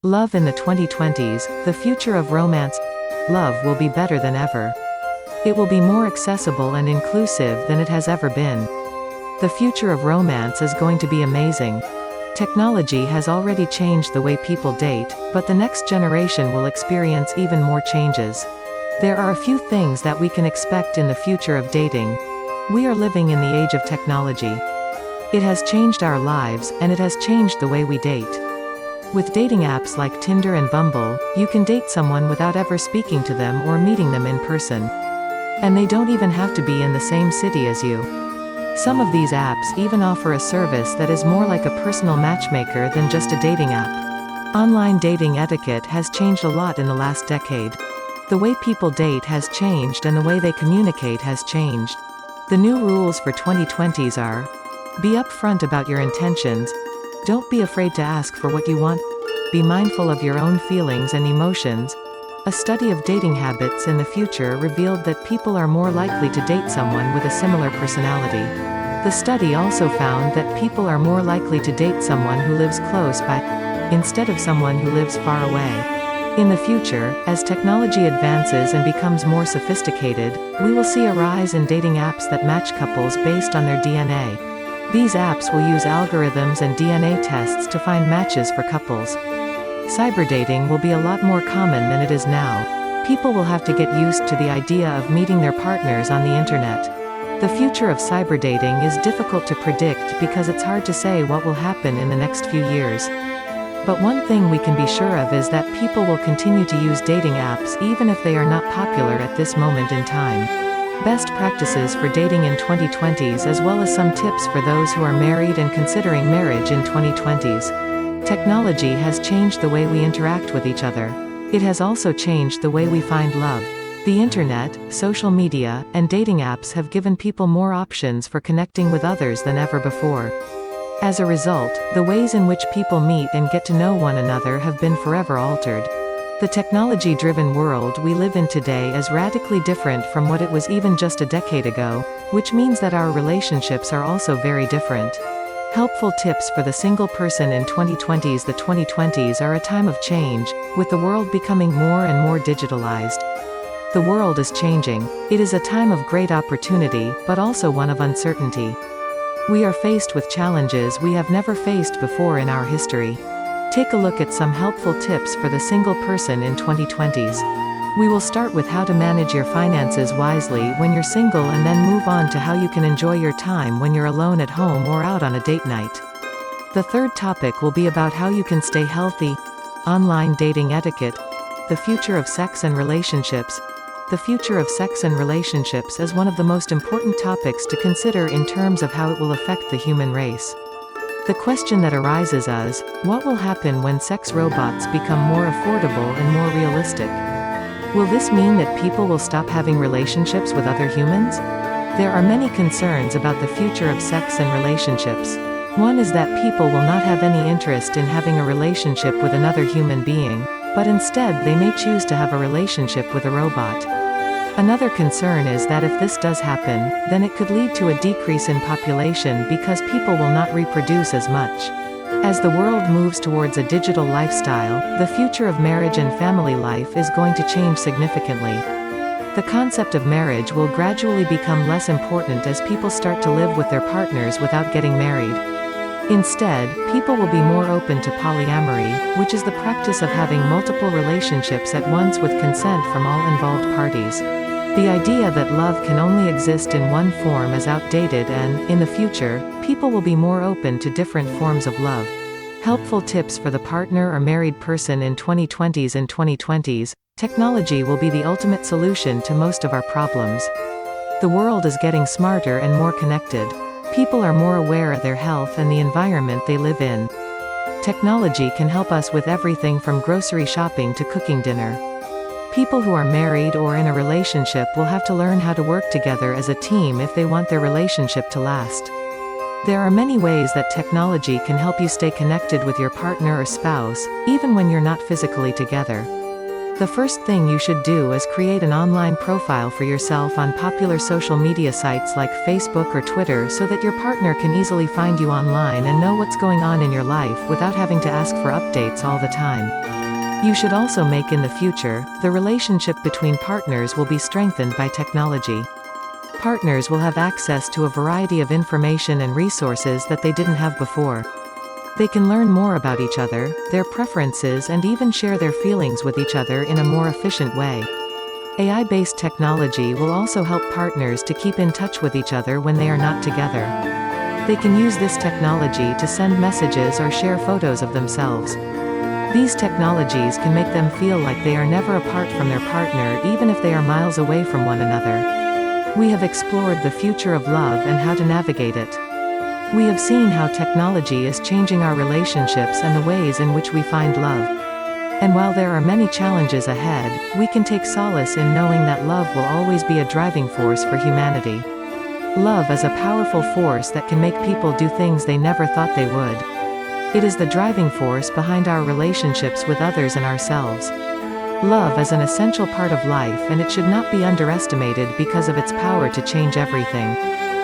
Love in the 2020s, the future of romance. Love will be better than ever. It will be more accessible and inclusive than it has ever been. The future of romance is going to be amazing. Technology has already changed the way people date, but the next generation will experience even more changes. There are a few things that we can expect in the future of dating. We are living in the age of technology. It has changed our lives, and it has changed the way we date. With dating apps like Tinder and Bumble, you can date someone without ever speaking to them or meeting them in person. And they don't even have to be in the same city as you. Some of these apps even offer a service that is more like a personal matchmaker than just a dating app. Online dating etiquette has changed a lot in the last decade. The way people date has changed and the way they communicate has changed. The new rules for 2020s are: be upfront about your intentions. Don't be afraid to ask for what you want. Be mindful of your own feelings and emotions. A study of dating habits in the future revealed that people are more likely to date someone with a similar personality. The study also found that people are more likely to date someone who lives close by, instead of someone who lives far away. In the future, as technology advances and becomes more sophisticated, we will see a rise in dating apps that match couples based on their DNA. These apps will use algorithms and DNA tests to find matches for couples. Cyberdating will be a lot more common than it is now. People will have to get used to the idea of meeting their partners on the internet. The future of cyberdating is difficult to predict because it's hard to say what will happen in the next few years. But one thing we can be sure of is that people will continue to use dating apps even if they are not popular at this moment in time. Best practices for dating in 2020s as well as some tips for those who are married and considering marriage in 2020s. Technology has changed the way we interact with each other. It has also changed the way we find love. The internet, social media, and dating apps have given people more options for connecting with others than ever before. As a result, the ways in which people meet and get to know one another have been forever altered. The technology-driven world we live in today is radically different from what it was even just a decade ago, which means that our relationships are also very different. Helpful tips for the single person in 2020s. The 2020s are a time of change, with the world becoming more and more digitalized. The world is changing. It is a time of great opportunity, but also one of uncertainty. We are faced with challenges we have never faced before in our history. Take a look at some helpful tips for the single person in 2020s. We will start with how to manage your finances wisely when you're single and then move on to how you can enjoy your time when you're alone at home or out on a date night. The third topic will be about how you can stay healthy. Online dating etiquette. The future of sex and relationships. The future of sex and relationships is one of the most important topics to consider in terms of how it will affect the human race. The question that arises is, what will happen when sex robots become more affordable and more realistic? Will this mean that people will stop having relationships with other humans? There are many concerns about the future of sex and relationships. One is that people will not have any interest in having a relationship with another human being, but instead they may choose to have a relationship with a robot. Another concern is that if this does happen, then it could lead to a decrease in population because people will not reproduce as much. As the world moves towards a digital lifestyle, the future of marriage and family life is going to change significantly. The concept of marriage will gradually become less important as people start to live with their partners without getting married. Instead, people will be more open to polyamory, which is the practice of having multiple relationships at once with consent from all involved parties. The idea that love can only exist in one form is outdated and, in the future, people will be more open to different forms of love. Helpful tips for the partner or married person in 2020s and 2020s. Technology will be the ultimate solution to most of our problems. The world is getting smarter and more connected. People are more aware of their health and the environment they live in. Technology can help us with everything from grocery shopping to cooking dinner. People who are married or in a relationship will have to learn how to work together as a team if they want their relationship to last. There are many ways that technology can help you stay connected with your partner or spouse, even when you're not physically together. The first thing you should do is create an online profile for yourself on popular social media sites like Facebook or Twitter so that your partner can easily find you online and know what's going on in your life without having to ask for updates all the time. You should also make in the future, the relationship between partners will be strengthened by technology. Partners will have access to a variety of information and resources that they didn't have before. They can learn more about each other, their preferences, and even share their feelings with each other in a more efficient way. AI-based technology will also help partners to keep in touch with each other when they are not together. They can use this technology to send messages or share photos of themselves. These technologies can make them feel like they are never apart from their partner even if they are miles away from one another. We have explored the future of love and how to navigate it. We have seen how technology is changing our relationships and the ways in which we find love. And while there are many challenges ahead, we can take solace in knowing that love will always be a driving force for humanity. Love is a powerful force that can make people do things they never thought they would. It is the driving force behind our relationships with others and ourselves. Love is an essential part of life and it should not be underestimated because of its power to change everything.